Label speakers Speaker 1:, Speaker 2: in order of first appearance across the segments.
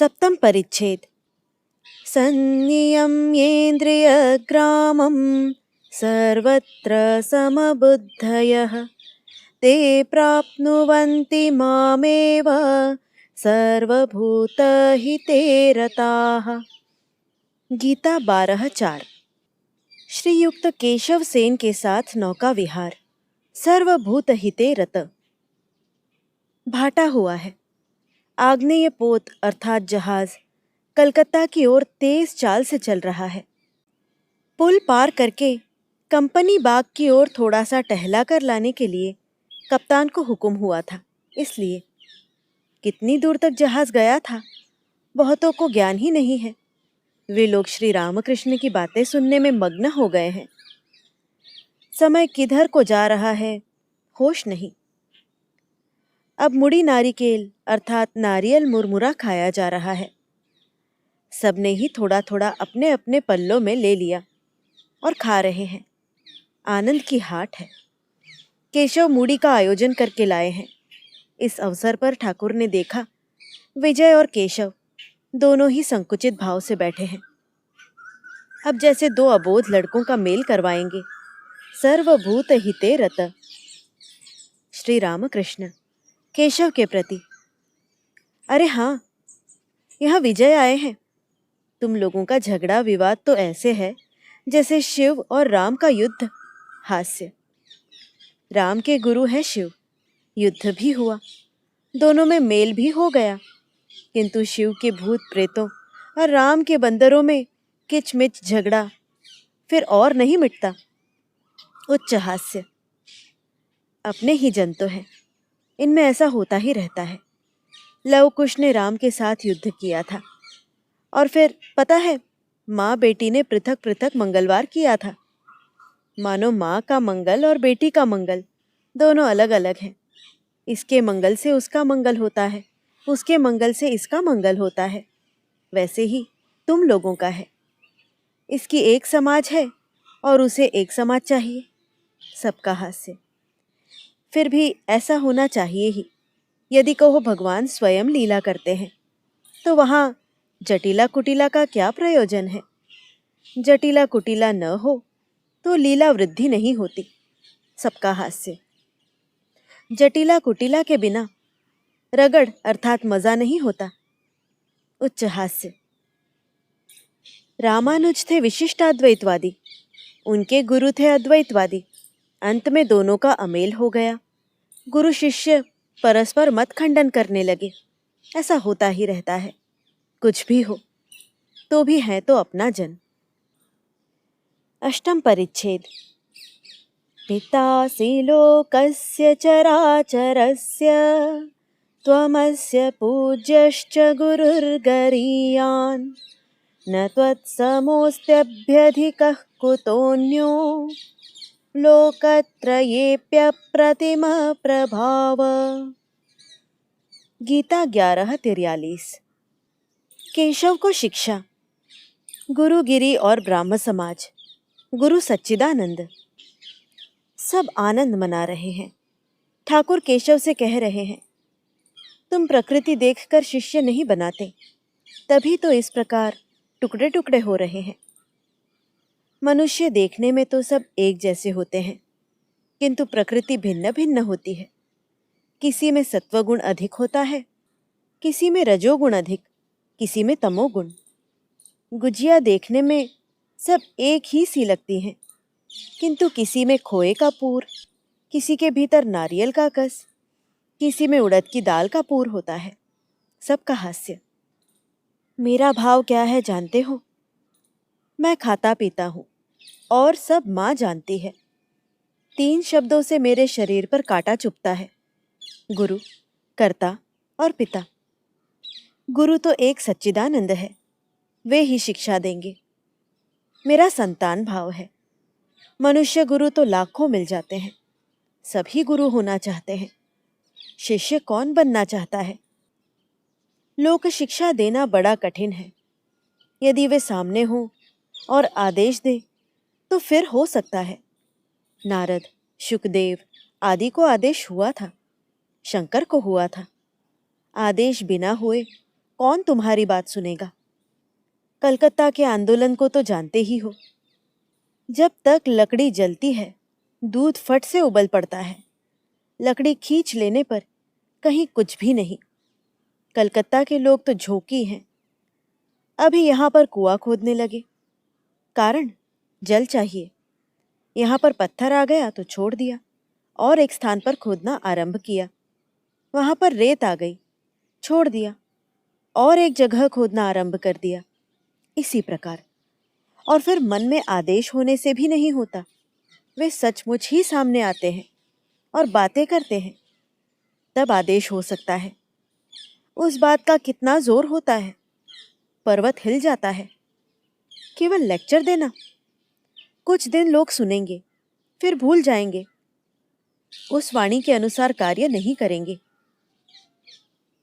Speaker 1: सप्तम परिच्छेद। संनियम्येन्द्रियग्रामं सर्वत्र समबुद्धयः ते प्राप्नुवन्ति मामेव सर्वभूतहिते रताः। गीता 12:4। श्रीयुक्त केशव सेन के साथ नौका विहार। सर्वभूत हिते रत। भाटा हुआ है। आग्नेय पोत अर्थात जहाज कलकत्ता की ओर तेज चाल से चल रहा है। पुल पार करके कंपनी बाग की ओर थोड़ा सा टहला कर लाने के लिए कप्तान को हुक्म हुआ था। इसलिए कितनी दूर तक जहाज गया था बहुतों को ज्ञान ही नहीं है। वे लोग श्री रामकृष्ण की बातें सुनने में मग्न हो गए हैं। समय किधर को जा रहा है होश नहीं। अब मुड़ी नारिकेल अर्थात नारियल मुरमुरा खाया जा रहा है। सबने ही थोड़ा थोड़ा अपने अपने पल्लों में ले लिया और खा रहे हैं। आनंद की हाट है। केशव मूड़ी का आयोजन करके लाए हैं। इस अवसर पर ठाकुर ने देखा विजय और केशव दोनों ही संकुचित भाव से बैठे हैं। अब जैसे दो अबोध लड़कों का मेल करवाएंगे। सर्वभूत हिते रत। श्री रामकृष्ण केशव के प्रति, अरे हाँ, यहाँ विजय आए हैं। तुम लोगों का झगड़ा विवाद तो ऐसे है जैसे शिव और राम का युद्ध। हास्य। राम के गुरु है शिव। युद्ध भी हुआ, दोनों में मेल भी हो गया, किंतु शिव के भूत प्रेतों और राम के बंदरों में किचमिच झगड़ा फिर और नहीं मिटता। उच्च हास्य। अपने ही जन तो है, इनमें ऐसा होता ही रहता है। लव कुश ने राम के साथ युद्ध किया था और फिर पता है माँ बेटी ने पृथक पृथक मंगलवार किया था। मानो माँ का मंगल और बेटी का मंगल दोनों अलग अलग हैं। इसके मंगल से उसका मंगल होता है, उसके मंगल से इसका मंगल होता है। वैसे ही तुम लोगों का है। इसकी एक समाज है और उसे एक समाज चाहिए। सबका हास्य। फिर भी ऐसा होना चाहिए ही। यदि कहो भगवान स्वयं लीला करते हैं तो वहाँ जटिला कुटिला का क्या प्रयोजन है। जटिला कुटिला न हो तो लीला वृद्धि नहीं होती। सबका हास्य। जटिला कुटिला के बिना रगड़ अर्थात मजा नहीं होता। उच्च हास्य। रामानुज थे विशिष्टाद्वैतवादी, उनके गुरु थे अद्वैतवादी। अंत में दोनों का अमेल हो गया। गुरु शिष्य परस्पर मत खंडन करने लगे। ऐसा होता ही रहता है। कुछ भी हो तो भी है तो अपना जन। अष्टम परिच्छेद। पितासि लोकस्य चराचरस्य त्वमस्य पूज्यश्च गुरुर्गरीयान् न त्वत्समोऽस्त्यभ्यधिकः कुतोऽन्यो लोकत्रयेऽप्यप्रतिमः प्रभाव। गीता 11:43। केशव को शिक्षा। गुरु गिरी और ब्राह्म समाज। गुरु सच्चिदानंद। सब आनंद मना रहे हैं। ठाकुर केशव से कह रहे हैं, तुम प्रकृति देखकर शिष्य नहीं बनाते, तभी तो इस प्रकार टुकड़े टुकड़े हो रहे हैं। मनुष्य देखने में तो सब एक जैसे होते हैं, किंतु प्रकृति भिन्न भिन्न होती है। किसी में सत्वगुण अधिक होता है, किसी में रजोगुण अधिक, किसी में तमोगुण। गुजिया देखने में सब एक ही सी लगती हैं, किंतु किसी में खोए का पूर, किसी के भीतर नारियल का कस, किसी में उड़द की दाल का पूर होता है। सबका हास्य। मेरा भाव क्या है जानते हो? मैं खाता पीता हूँ और सब माँ जानती है। 3 शब्दों से मेरे शरीर पर कांटा चुभता है। गुरु, कर्ता और पिता। गुरु तो एक सच्चिदानंद है, वे ही शिक्षा देंगे। मेरा संतान भाव है। मनुष्य गुरु तो लाखों मिल जाते हैं। सभी गुरु होना चाहते हैं। शिष्य कौन बनना चाहता है? लोक शिक्षा देना बड़ा कठिन है। यदि वे सामने हो और आदेश दे तो फिर हो सकता है। नारद, शुकदेव आदि को आदेश हुआ था, शंकर को हुआ था। आदेश बिना हुए कौन तुम्हारी बात सुनेगा? कलकत्ता के आंदोलन को तो जानते ही हो। जब तक लकड़ी जलती है, दूध फट से उबल पड़ता है। लकड़ी खींच लेने पर कहीं कुछ भी नहीं। कलकत्ता के लोग तो झोंकी हैं। अभी यहाँ पर कुआं खोदने लगे। कारण जल चाहिए। यहाँ पर पत्थर आ गया तो छोड़ दिया और एक स्थान पर खोदना आरंभ किया। वहाँ पर रेत आ गई, छोड़ दिया और एक जगह खोदना आरंभ कर दिया। इसी प्रकार। और फिर मन में आदेश होने से भी नहीं होता। वे सचमुच ही सामने आते हैं और बातें करते हैं, तब आदेश हो सकता है। उस बात का कितना जोर होता है, पर्वत हिल जाता है। केवल लेक्चर देना, कुछ दिन लोग सुनेंगे, फिर भूल जाएंगे, उस वाणी के अनुसार कार्य नहीं करेंगे।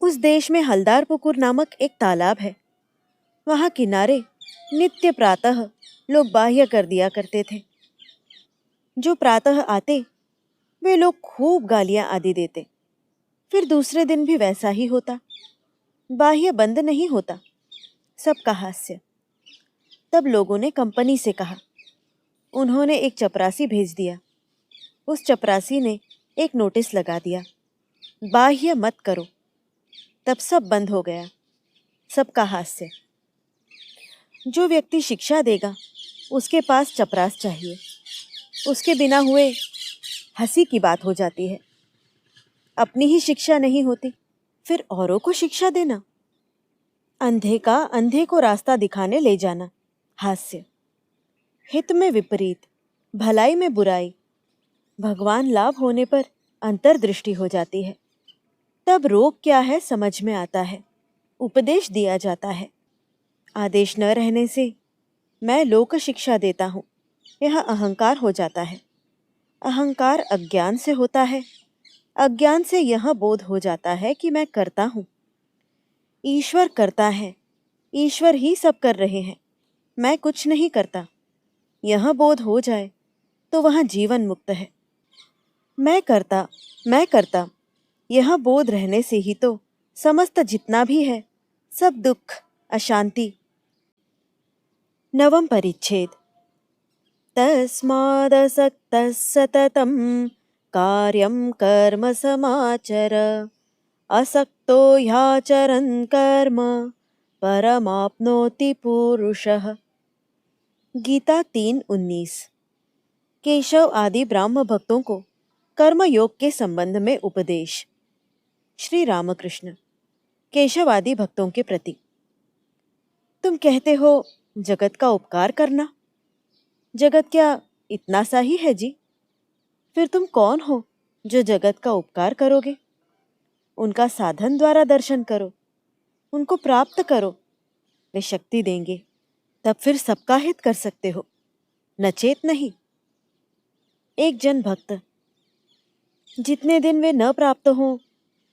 Speaker 1: उस देश में हलदार पुकुर नामक एक तालाब है। वहां किनारे नित्य प्रातः लोग बाह्य कर दिया करते थे। जो प्रातः आते वे लोग खूब गालियां आदि देते। फिर दूसरे दिन भी वैसा ही होता। बाह्य बंद नहीं होता। सबका हास्य। तब लोगों ने कंपनी से कहा। उन्होंने एक चपरासी भेज दिया। उस चपरासी ने एक नोटिस लगा दिया, बाह्य मत करो। तब सब बंद हो गया। सबका हास्य। जो व्यक्ति शिक्षा देगा उसके पास चपरास चाहिए। उसके बिना हुए हंसी की बात हो जाती है। अपनी ही शिक्षा नहीं होती, फिर औरों को शिक्षा देना। अंधे का अंधे को रास्ता दिखाने ले जाना, हास्य। हित में विपरीत, भलाई में बुराई, भगवान लाभ होने पर अंतर्दृष्टि हो जाती है। तब रोग क्या है समझ में आता है, उपदेश दिया जाता है। आदेश न रहने से मैं लोक शिक्षा देता हूँ, यह अहंकार हो जाता है। अहंकार अज्ञान से होता है। अज्ञान से यह बोध हो जाता है कि मैं करता हूँ। ईश्वर करता है, ईश्वर ही सब कर रहे हैं, मैं कुछ नहीं करता। यह बोध हो जाए तो वहाँ जीवन मुक्त है। मैं करता, यह बोध रहने से ही तो समस्त जितना भी है सब दुख, अशांति। नवम परिच्छेद। तस्मादसक्तः सततं कार्यं कर्म समाचर, असक्तो ह्याचरन् कर्म परमाप्नोति पुरुषः। गीता 3:19। केशव आदि ब्राह्म भक्तों को कर्म योग के संबंध में उपदेश। श्री रामकृष्ण केशव आदि भक्तों के प्रति। तुम कहते हो जगत का उपकार करना। जगत क्या इतना सा ही है जी? फिर तुम कौन हो जो जगत का उपकार करोगे? उनका साधन द्वारा दर्शन करो, उनको प्राप्त करो, वे शक्ति देंगे, तब फिर सबका हित कर सकते हो, नचेत नहीं। एक जन भक्त, जितने दिन वे न प्राप्त हों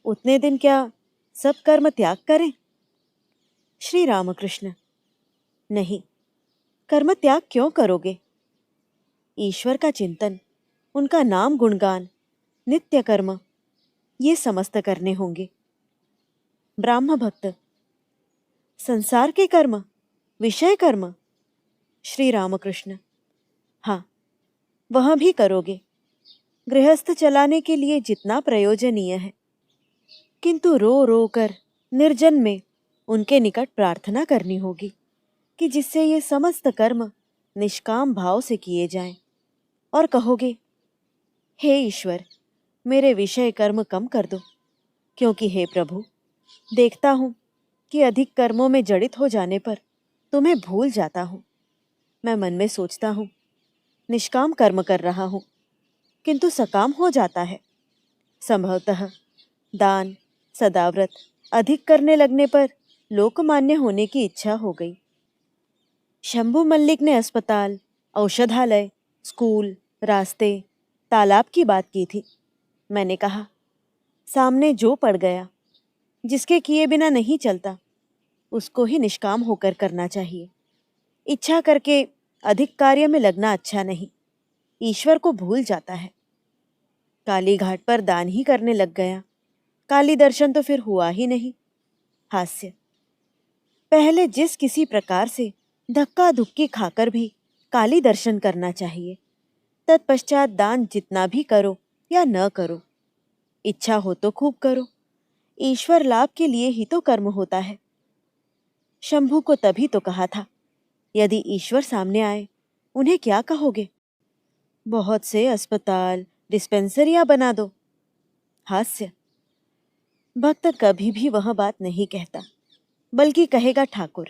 Speaker 1: उतने दिन क्या सब कर्म त्याग करें? श्री रामकृष्ण नहीं, कर्म त्याग क्यों करोगे? ईश्वर का चिंतन, उनका नाम गुणगान, नित्य कर्म, ये समस्त करने होंगे। ब्राह्म भक्त, संसार के कर्म, विषय कर्म? श्री रामकृष्ण हाँ, वह भी करोगे, गृहस्थ चलाने के लिए जितना प्रयोजनीय है। किंतु रो रो कर निर्जन में उनके निकट प्रार्थना करनी होगी कि जिससे ये समस्त कर्म निष्काम भाव से किए जाएं। और कहोगे, हे ईश्वर, मेरे विषय कर्म कम कर दो, क्योंकि हे प्रभु, देखता हूँ कि अधिक कर्मों में जड़ित हो जाने पर तुम्हें भूल जाता हूँ। मैं मन में सोचता हूँ निष्काम कर्म कर रहा हूँ, किंतु सकाम हो जाता है। संभवतः दान सदाव्रत अधिक करने लगने पर लोकमान्य होने की इच्छा हो गई। शंभू मल्लिक ने अस्पताल, औषधालय, स्कूल, रास्ते, तालाब की बात की थी। मैंने कहा, सामने जो पड़ गया, जिसके किए बिना नहीं चलता, उसको ही निष्काम होकर करना चाहिए। इच्छा करके अधिक कार्य में लगना अच्छा नहीं, ईश्वर को भूल जाता है। काली घाट पर दान ही करने लग गया, काली दर्शन तो फिर हुआ ही नहीं। हास्य। पहले जिस किसी प्रकार से धक्का धुक्की खाकर भी काली दर्शन करना चाहिए, तत्पश्चात दान जितना भी करो या न करो, इच्छा हो तो खूब करो, ईश्वर लाभ के लिए ही तो कर्म होता है। शंभू को तभी तो कहा था, यदि ईश्वर सामने आए उन्हें क्या कहोगे? बहुत से अस्पताल डिस्पेंसरियां बना दो। हास्य। भक्त कभी भी वह बात नहीं कहता, बल्कि कहेगा, ठाकुर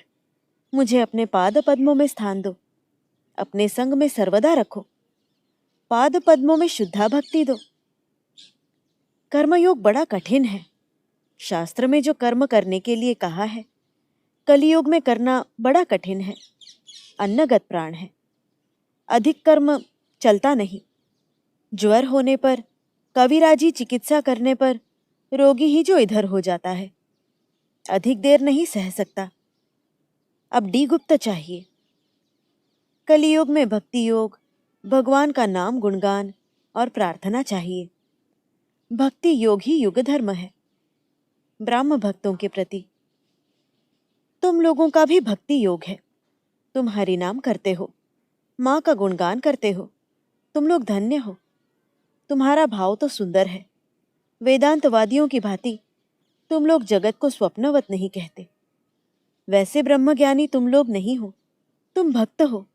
Speaker 1: मुझे अपने पाद पद्मों में स्थान दो, अपने संग में सर्वदा रखो, पाद पद्मों में शुद्धा भक्ति दो। कर्मयोग बड़ा कठिन है। शास्त्र में जो कर्म करने के लिए कहा है, कलियुग में करना बड़ा कठिन है, अन्नगत प्राण है। अधिक कर्म चलता नहीं। ज्वर होने पर, कविराजी चिकित्सा करने पर रोगी ही जो इधर हो जाता है। अधिक देर नहीं सह सकता, अब डी गुप्त चाहिए। कलियुग में भक्ति योग, भगवान का नाम गुणगान और प्रार्थना चाहिए। भक्ति योग ही युग धर्म है। ब्राह्म भक्तों के प्रति तुम लोगों का भी भक्ति योग है। तुम हरि नाम करते हो, माँ का गुणगान करते हो, तुम लोग धन्य हो। तुम्हारा भाव तो सुंदर है। वेदांतवादियों की भांति तुम लोग जगत को स्वप्नवत नहीं कहते। वैसे ब्रह्मज्ञानी तुम लोग नहीं हो, तुम भक्त हो।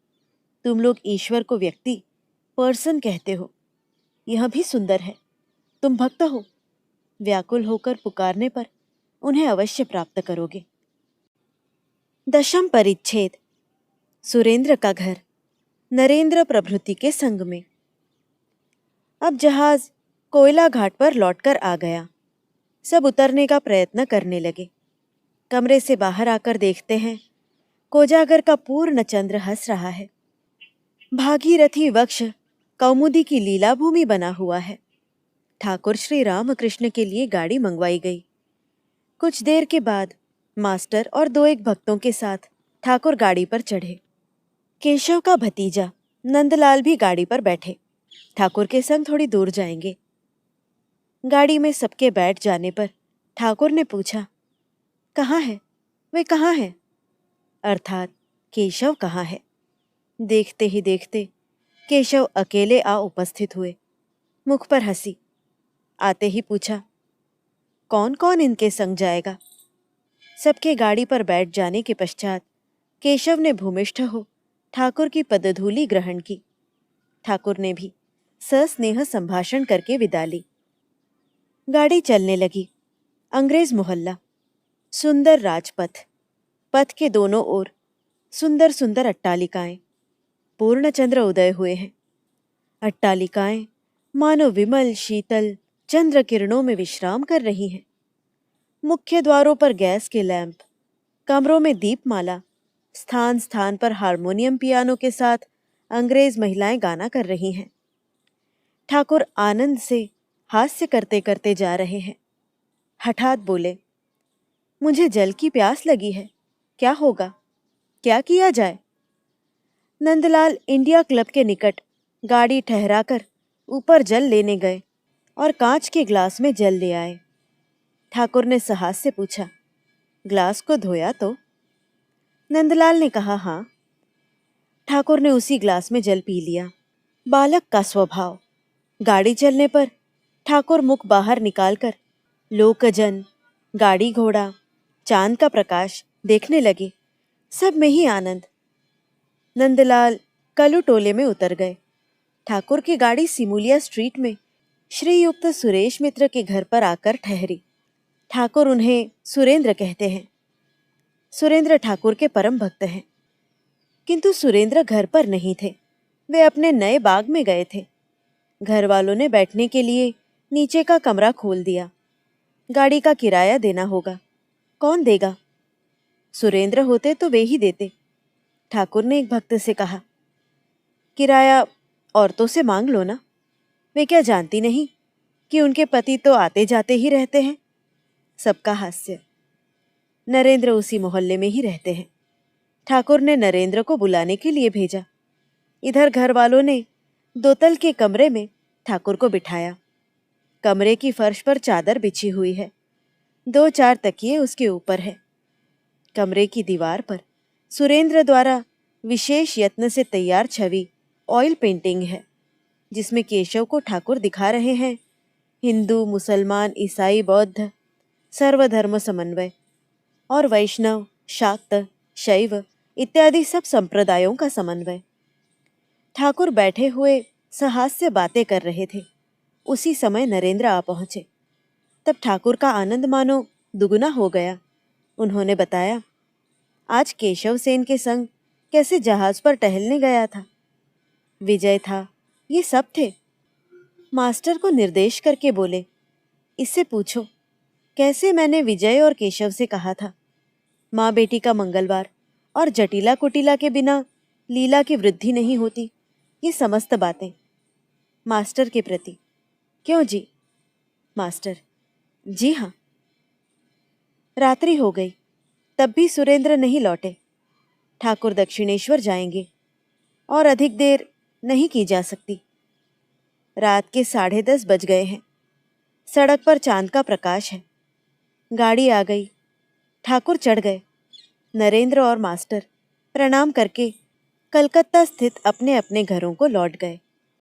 Speaker 1: तुम लोग ईश्वर को व्यक्ति, पर्सन कहते हो, यह भी सुंदर है। तुम भक्त हो, व्याकुल होकर पुकारने पर उन्हें अवश्य प्राप्त करोगे। 10वां परिच्छेद। सुरेंद्र का घर नरेंद्र प्रभृति के संग में। अब जहाज कोयला घाट पर लौटकर आ गया। सब उतरने का प्रयत्न करने लगे। कमरे से बाहर आकर देखते हैं, कोजागर का पूर्ण चंद्र हंस रहा है। भागीरथी वक्ष कौमुदी की लीला भूमि बना हुआ है। ठाकुर श्री रामकृष्ण के लिए गाड़ी मंगवाई गई। कुछ देर के बाद मास्टर और 2-1 भक्तों के साथ ठाकुर गाड़ी पर चढ़े। केशव का भतीजा नंदलाल भी गाड़ी पर बैठे। ठाकुर के संग थोड़ी दूर जाएंगे। गाड़ी में सबके बैठ जाने पर ठाकुर ने पूछा, कहाँ है वे, कहाँ है? अर्थात केशव कहाँ है? देखते ही देखते केशव अकेले आ उपस्थित हुए। मुख पर हंसी। आते ही पूछा, कौन कौन इनके संग जाएगा? सबके गाड़ी पर बैठ जाने के पश्चात केशव ने भूमिष्ठ हो ठाकुर की पदधूलि ग्रहण की। ठाकुर ने भी सस्नेह संभाषण करके विदा ली। गाड़ी चलने लगी। अंग्रेज मोहल्ला, सुंदर राजपथ, पथ के दोनों ओर सुंदर सुंदर अट्टालिकाएं। पूर्ण चंद्र उदय हुए हैं। अट्टालिकाएं मानो विमल शीतल चंद्र किरणों में विश्राम कर रही हैं। मुख्य द्वारों पर गैस के लैंप, कमरों में दीपमाला, स्थान स्थान पर हारमोनियम पियानो के साथ अंग्रेज महिलाएं गाना कर रही हैं। ठाकुर आनंद से हास्य करते करते जा रहे हैं। हठात बोले, मुझे जल की प्यास लगी है, क्या होगा, क्या किया जाए? नंदलाल इंडिया क्लब के निकट गाड़ी ठहराकर ऊपर जल लेने गए और कांच के ग्लास में जल ले आए। ठाकुर ने सहास से पूछा, ग्लास को धोया तो? नंदलाल ने कहा, हाँ। ठाकुर ने उसी ग्लास में जल पी लिया। बालक का स्वभाव। गाड़ी चलने पर ठाकुर मुख बाहर निकालकर लोकजन, गाड़ी घोड़ा, चांद का प्रकाश देखने लगे। सब में ही आनंद। नंदलाल कलू टोले में उतर गए। ठाकुर की गाड़ी सिमुलिया स्ट्रीट में श्रीयुक्त सुरेश मित्र के घर पर आकर ठहरी। ठाकुर उन्हें सुरेंद्र कहते हैं। सुरेंद्र ठाकुर के परम भक्त हैं। किंतु सुरेंद्र घर पर नहीं थे। वे अपने नए बाग में गए थे। घर वालों ने बैठने के लिए नीचे का कमरा खोल दिया। गाड़ी का किराया देना होगा। कौन देगा? सुरेंद्र होते तो वे ही देते। ठाकुर ने एक भक्त से कहा, किराया औरतों से मांग लो ना। वे क्या जानती नहीं कि उनके पति तो आते जाते ही रहते हैं? सबका हास्य। नरेंद्र उसी मोहल्ले में ही रहते हैं। ठाकुर ने नरेंद्र को बुलाने के लिए भेजा। इधर घर वालों ने 2 तल के कमरे में ठाकुर को बिठाया। कमरे की फर्श पर चादर बिछी हुई है। 2-4 तकिए उसके ऊपर है। कमरे की दीवार पर सुरेंद्र द्वारा विशेष यत्न से तैयार छवि ऑयल पेंटिंग है, जिसमें केशव को ठाकुर दिखा रहे हैं हिंदू, मुसलमान, ईसाई, बौद्ध, सर्वधर्म समन्वय और वैष्णव, शाक्त, शैव इत्यादि सब संप्रदायों का समन्वय। ठाकुर बैठे हुए सहास्य बातें कर रहे थे। उसी समय नरेंद्र आ पहुंचे। तब ठाकुर का आनंद मानो दुगुना हो गया। उन्होंने बताया, आज केशव सेन के संग कैसे जहाज पर टहलने गया था। विजय था, ये सब थे। मास्टर को निर्देश करके बोले, इससे पूछो कैसे मैंने विजय और केशव से कहा था, माँ बेटी का मंगलवार और जटिला कुटिला के बिना लीला की वृद्धि नहीं होती। ये समस्त बातें मास्टर के प्रति। क्यों जी? मास्टर, जी हाँ। रात्रि हो गई, तब भी सुरेंद्र नहीं लौटे। ठाकुर दक्षिणेश्वर जाएंगे और अधिक देर नहीं की जा सकती। रात के 10:30 बज गए हैं। सड़क पर चांद का प्रकाश है। गाड़ी आ गई। ठाकुर चढ़ गए। नरेंद्र और मास्टर प्रणाम करके कलकत्ता स्थित अपने अपने घरों को लौट गए।